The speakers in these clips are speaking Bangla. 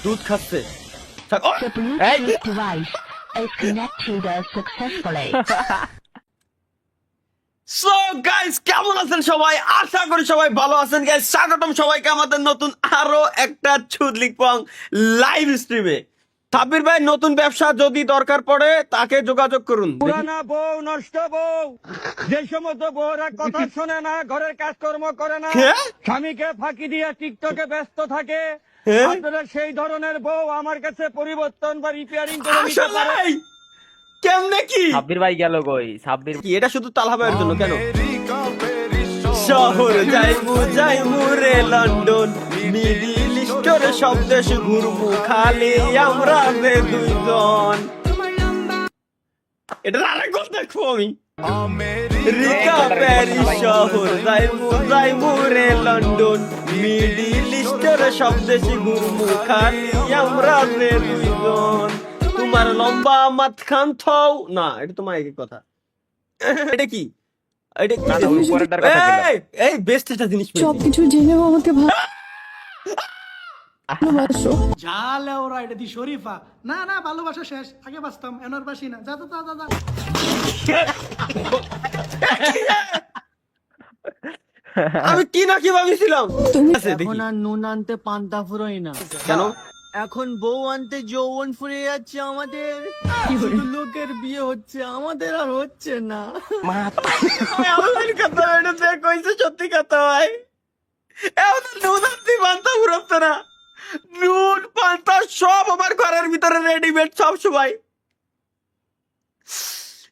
দুধ খাচ্ছে। The Bluetooth device is connected successfully. So guys, কেমন আছেন সবাই? আশা করি সবাই ভালো আছেন গাইস। স্বাগতম সবাইকে আমাদের নতুন আরো একটা চুদলিক পং লাইভ স্ট্রিমে। সাব্বির ভাই, নতুন ব্যবসা যদি দরকার পড়ে তাকে যোগাযোগ করুন। পুরানা বউ, নষ্ট বউ, যে সমস্ত বউরা কথা শোনে না, ঘরের কাজকর্ম করে না, হ্যাঁ? স্বামীকে ফাঁকি দিয়ে টিকটকে ব্যস্ত থাকে, হ্যাঁ? আপনারা সেই ধরনের বউ আমার কাছে পরিবর্তন বা রিপেয়ারিং করে নিতে পারেন। আসলেই? কেমনে কি? সাব্বির ভাই গেল কই? সাব্বির কি এটা শুধু তালহা ভাইয়ের জন্য কেন? শহর যাইমু রে লন্ডন, মিডিল ইস্টের সব দেশ ঘুরবো খালি আমরা যে দুইজন। এটা আরেক কথা দেখবো আমি। রিকা প্যারিস শহর যাইমু রে লন্ডন, মিডিল ইস্টের সব দেশ ঘুরবো খালি আমরা যে দুইজন। তোমার লম্বা মাঝখান থও না, এটা তোমার একই কথা। এটা কি? এটা কি? না, না, ওর পরেরটার কথা বললাম। এই বেস্ট একটা জিনিস পেয়েছি। সবকিছু জেনেও আমাকে ভালোবাসো। ঝালে ওরা এটা দি শরীফা। না না, ভালোবাসা শেষ, আগে বাঁচতাম, এনার বাসি না। যা তো যা যা যা। আমি কি না কি ভাবিছিলাম। তুমি আচ্ছা, দেখি। এখন আর নুন আনতে পান্তা ফুরোই না, কেন? এখন বউ আনতে যৌবন ফুরে যাচ্ছে আমাদের। শুধু লোকের বিয়ে হচ্ছে, আমাদের আর হচ্ছে না। আমার কথা এটা যে কইছে সত্যি কথা ভাই। এখন নুন আনতে পান্তা ফুরাচ্ছে না। নুন পান্তা সব আমার ঘরের ভিতরে রেডিমেড সব সময়।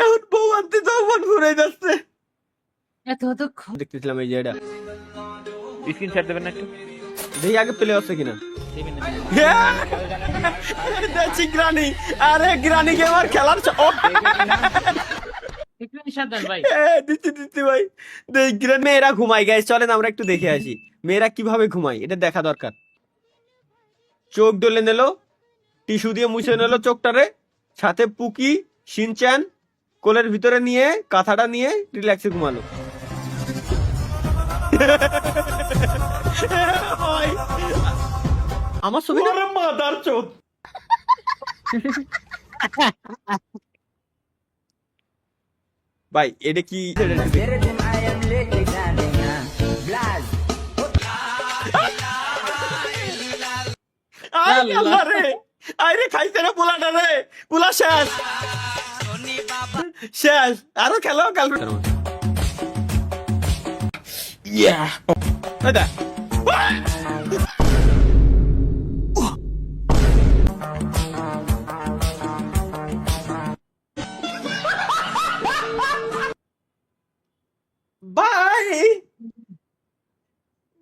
এখন বউ আনতে যৌবন ফুরে যাচ্ছে। দেখতেছিলাম এই যে এটা স্ক্রিনশট দেবেন না একটু? দেখি আগে প্লে হচ্ছে কিনা। দেবেন না? দেখছি গ্রানি। আরে গ্রানি কে আমার খেলার দিচ্ছি ভাই। মেয়েরা ঘুমাই গাইস, চলেন আমরা একটু দেখে আসি মেয়েরা কিভাবে ঘুমায়, এটা দেখা দরকার। চোখ ডলে নিল, টিস্যু দিয়ে মুছে নিল চোখটারে, সাথে পুকি শিনচ্যান কোলের ভিতরে নিয়ে কাঁথাটা নিয়ে রিল্যাক্সে ঘুমালো। আমার ছবি মাদার চোখ। ভাই এটা কি? আরে খাইছে না পোলাটা রে, পোলা শেষ শেষ। আরো খেলো কাল। ভাই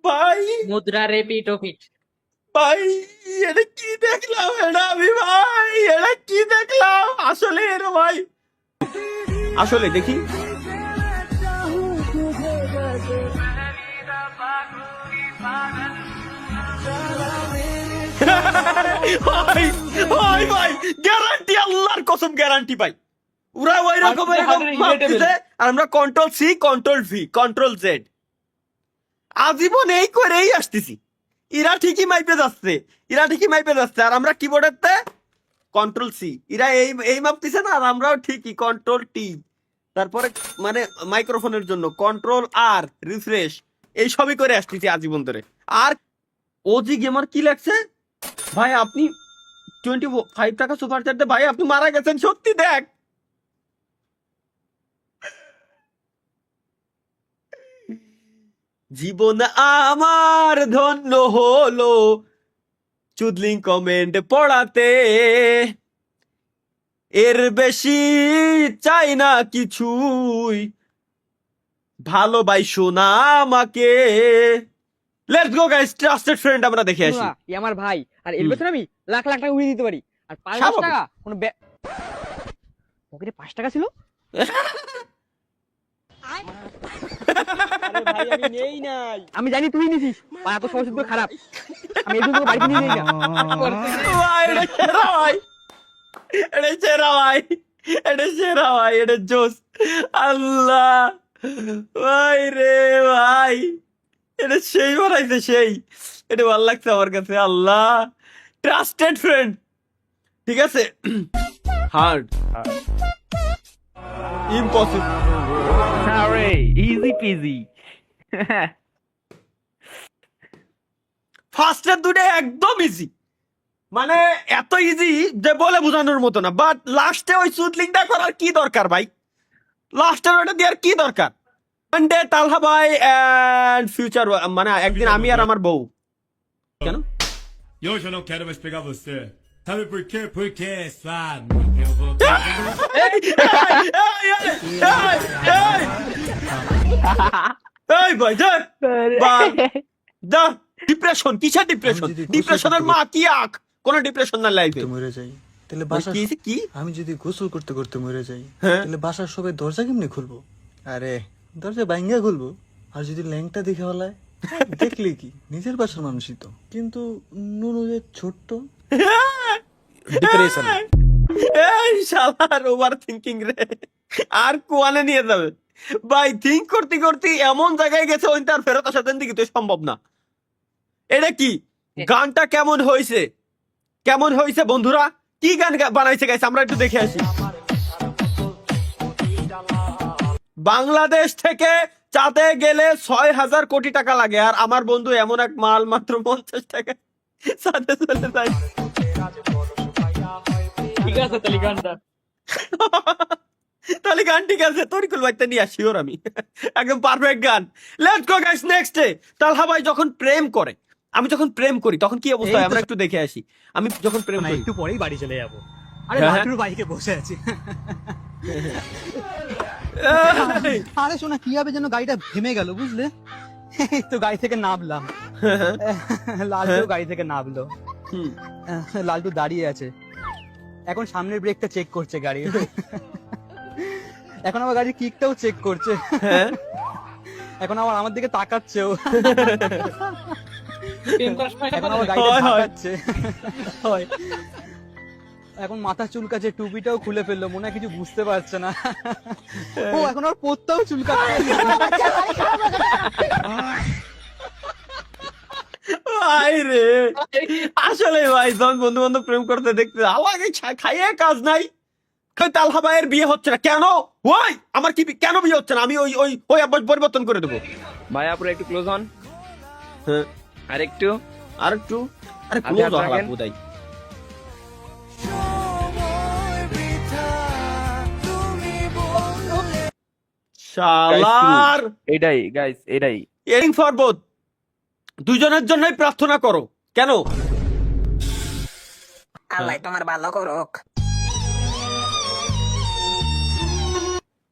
ভাই মুদ্রা রেপিট ওপিট। ভাই এটা কি দেখলাম? এটা আমি ভাই এটা কি দেখলাম আসলে? এর ভাই আসলে দেখি। ভাই গ্যারান্টি, আল্লাহর কসম গ্যারান্টি ভাই। ওরা ওই রকম আর আমরা control C, control V, control Z আজীবন এই করেই আসতেছি। এরা ঠিকই মাইপে যাচ্ছে, এরা ঠিকই মাইপে যাচ্ছে, আর আমরা কিবোর্ডেতে কন্ট্রোল সি। এরা এই মাপতেছে না, আর আমরাও ঠিকই কন্ট্রোল টি। তারপরে মানে মাইক্রোফোনের জন্য কন্ট্রোল আর রিফ্রেশ, এই সবই করে আসতেছি আজীবন ধরে। আর ওজি গেমার কি লাগছে ভাই? আপনি 25 টাকা সুপার চ্যাট ভাই, আপনি মারা গেছেন সত্যি। দেখ জীবন আমার ধন্য হলো চুদলিং কমেন্ট পড়াতে, এর বেশি চাই না কিছুই, ভালোবাসো না আমাকে। Let's go guys, trusted friend আমরা দেখে আসি। ই আমার ভাই, আর এর ভেতরে আমি লাখ লাখ টাকা উড়িয়ে দিতে পারি। আর 5 স্বাভাবিক। টাকা কোনো পকেটে 5 টাকা ছিল। আরে ভাই আমি নেই নাই, আমি জানি তুই নিছিস। ভাই এত সমস্যা তো খারাপ, আমি এই জন্য বাড়িতে নিয়ে যাই না। ভাই এটা সেরা ভাই, এটা সেরা ভাই, এটা সেরা ভাই, এটা জোস। আল্লাহ ভাই রে ভাই, এটা সেই বানাইছে সেই। এটা ভালো লাগছে আমার কাছে। আল্লাহ ট্রাস্টেড ফ্রেন্ড, ঠিক আছে? Hard, impossible. আরে ইজি পিজি। ফার্স্টের দুটো একদম ইজি, মানে এত ইজি যে বলে বোঝানোর মতো না। বাট লাস্টে ওই সুতলিংটা করার কি দরকার ভাই? লাস্টের ওটা দেওয়ার কি দরকার? ওয়ান ডে তালহা ভাই এন্ড ফিউচার, মানে একদিন আমি আর আমার বউ। কেন? E hoje eu não quero mais pegar você. Sabe por quê? Porque é suado. এই, এই ভাই যা, ডিপ্রেশন, কিসের ডিপ্রেশন? ডিপ্রেশনের মা কি আখ? কোন ডিপ্রেশন না লাইফে। মরে যাই তাহলে কি হয়েছে, কি? আমি যদি গোসল করতে করতে মরে যাই হ্যাঁ। তাহলে বাসার সবাই দরজা কেমনে খুলবো? আরে দরজা ভাঙ্গা খুলবো। আর যদি ল্যাংটা দেখে হলায় দেখলে কি, নিজের বাসার মানুষই তো, কিন্তু নুনু যে ছোট্ট। ডিপ্রেশন। এই শালার ওভার থিঙ্কিং রে, আর কোয়ানে নিয়ে যাবে ভাই। থিঙ্ক করতে করতে এমন জায়গায় গেছে ওই তার ফেরত আসার দিকে তো সম্ভব না। এটা কি গানটা কেমন হয়েছে? কেমন হয়েছে বন্ধুরা? কি গান বানাইছে গাইছে? আমরা একটু দেখে আসি। বাংলাদেশ থেকে চাঁদে গেলে 6,000 কোটি টাকা লাগে, আর আমার বন্ধু এমন এক মাল মাত্র 50 টাকা চাঁদে চলে যায়। ঠিক আছে তাহলে গানটা। তাহলে গান ঠিক আছে, তরিকুল ভাইতে নিয়ে শিওর আমি, একদম পারফেক্ট গান। Let's go guys, next day. Talha ভাই যখন প্রেম করে, আমি যখন প্রেম করি তখন কি অবস্থা হয় আমরা একটু দেখে আসি। আমি যখন প্রেম করি, একটু পরেই বাড়ি চলে যাবো। আরে হ্যাঁ, লাটুর বাইকে বসে আছি। এই, আরে শোনা কিভাবে যেন গাড়িটা থেমে গেল বুঝলে? এই তো গাড়ি থেকে নামলাম, লালটু গাড়ি থেকে নামলো, হুম, লালটু দাঁড়িয়ে আছে, এখন সামনের ব্রেকটা চেক করছে গাড়ি, এখন আবার গাড়ির কিকটাও চেক করছে, হ্যাঁ, এখন আবার আমার দিকে তাকাচ্ছেও, প্রেম করার সময় এখন আবার গাড়িটা হয়, হয়। তাকাচ্ছে, হয়। এখন মাথা চুলকাচ্ছে, টুপিটাও খুলে ফেললো, মনে হয় কিছু বুঝতে পারছে না। ও এখন আর পোতটাও চুলকাচ্ছে। ভাই রে, আসলে ভাই যখন বন্ধু বান্ধব প্রেম করতে দেখতে আমাকে খাইয়ে কাজ নাই। তালহা ভাইয়ের বিয়ে হচ্ছে না কেন? ওই আমার কি কেন বিয়ে হচ্ছে না? আমি ওই ওই ওই অভ্যাস পরিবর্তন করে দেবো। ভাইয়া পুরো একটু ক্লোজ হন, হ্যাঁ, আর একটু আর একটু, আরে আপনি ক্লোজ হাত হওয়া রাখেন। লাগবো তাই। শালার এটাই গাইস, এটাই। এরিং ফর বোথ, দুজনের জন্যই প্রার্থনা করো। কেন? আল্লাহ তোমার ভালো করুক।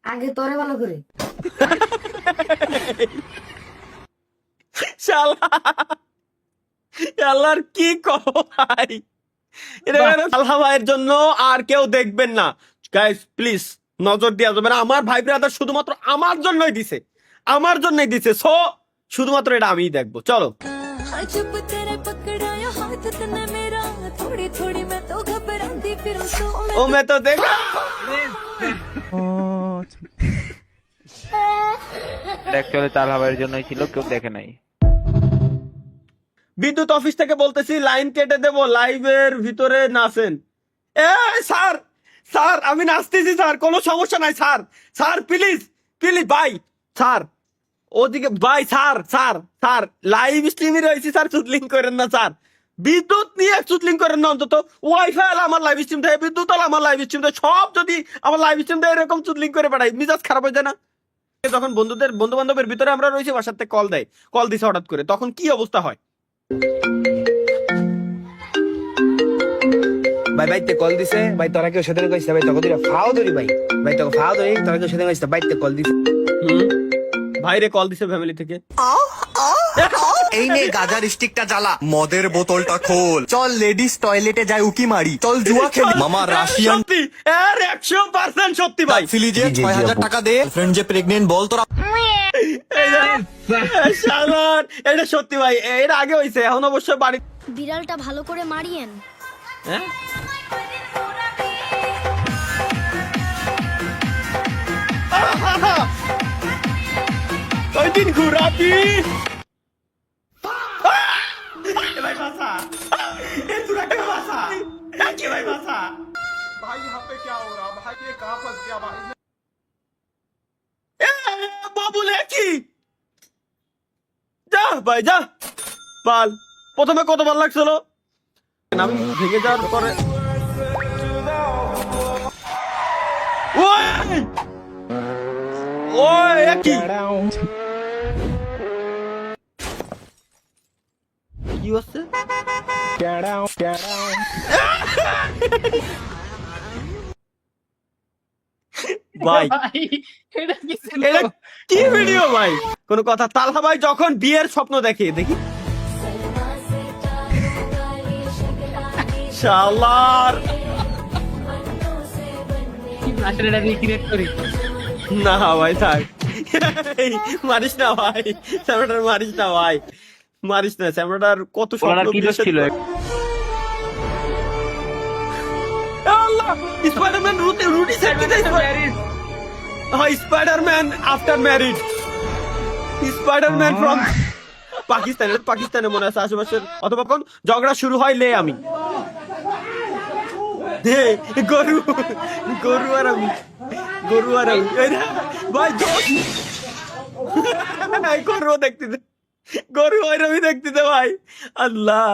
আগে তোরে ভালো করে। শালা আল্লাহর কি কো ভাই, এটা তালহা ভাইয়ের জন্য আর কেউ দেখবেন না গাইস, প্লিজ নজর দেওয়া যাবে না। আমার ভাই ব্রাদার শুধুমাত্র আমার জন্যই দিছে, আমার জন্যই দিছে, সো শুধুমাত্র এটা আমিই দেখবো। চলো। ও মে তো দেখ, অ্যাকচুয়ালি তার হাওয়ার জন্যই ছিল, কেউ দেখে নাই। বিদ্যুৎ অফিস থেকে বলতেছি লাইন কেটে দেবো, লাইভের ভিতরে নাচেন। এ স্যার, স্যার আমি নাচতেছি স্যার, কোনো সমস্যা নাই স্যার, স্যার প্লিজ প্লিজ ভাই, স্যার ওদিকে ভাই, স্যার স্যার স্যার লাইভ স্ট্রিমে রয়েছি স্যার, চুতলিং করেন না স্যার, বিদ্যুৎ নিয়ে চুতলিং করেন না অন্তত। ওয়াইফাই আমার লাইভ স্ট্রিম থাকে, বিদ্যুৎ আমার লাইভ স্ট্রিম থাকে, সব যদি আমার লাইভ স্ট্রিম থাকে এরকম চুতলিং করে পাঠাই, মিজাজ খারাপ হয়ে যায় না? যখন বন্ধু বান্ধবের ভিতরে আমরা রয়েছি, বাসার থেকে কল দেয়, কল দিছে হঠাৎ করে, তখন কি অবস্থা হয়? ভাই বাইতে কল দিছে, ভাই তোরা কেউ সাথে কইছে, ভাই তোকে দুইটা ফাও ধরি, ভাই ভাই তোকে ফাও ধরি, তোরা কেউ সাথে কইছে, বাইতে কল দিছে। ভাইরে কল দিছে ফ্যামিলি থেকে। এই নে গাজার স্টিকটা জ্বালা, মদের বোতলটা খোল, চল লেডিস টয়লেটে যাই উকি মারি, চল জুয়া খেলি। মামা রাশিয়ান সত্যি, এর 100% সত্যি ভাই। সিলিজে 6,000 টাকা দে, ফ্রেন্ড যে প্রেগনেন্ট বল তোরা। শালার, এটা সত্যি ভাই, এর আগে হইছে, এখন অবশ্য বাড়ি। বিড়ালটা ভালো করে মারিয়েন। হ্যাঁ? ওই দিন ঘুরাবি ভাই বাসা, এ তোরা এ, বাবুলে কি যা ভাই যা পাল প্রথমে কত ভালো লাগছিল আমি ভেঙে যাওয়ার পরে ওই ওই কি কি হচ্ছে ভাই এটা কি ভিডিও ভাই কোন কথা তালহা ভাই যখন বিয়ের স্বপ্ন দেখে দেখি শালার না ভাই থাক এই, মারিস না ভাই স্যামরাটার মারিস না ভাই মারিস না স্যামরাটার কত ওনার স্বপ্ন কি দোষ ছিল? আল্লাহ স্পাইডারম্যান রুটি সেট দিতে হ্যাঁ Spiderman after married Spiderman from পাকিস্তানে মনে আছে আশেপাশের অথবা কোন ঝগড়া শুরু হয় লে আমি গরু আর আমি এই না, ভাই গরু দেখতে দে গরু আর আমি দেখতে দে ভাই আল্লাহ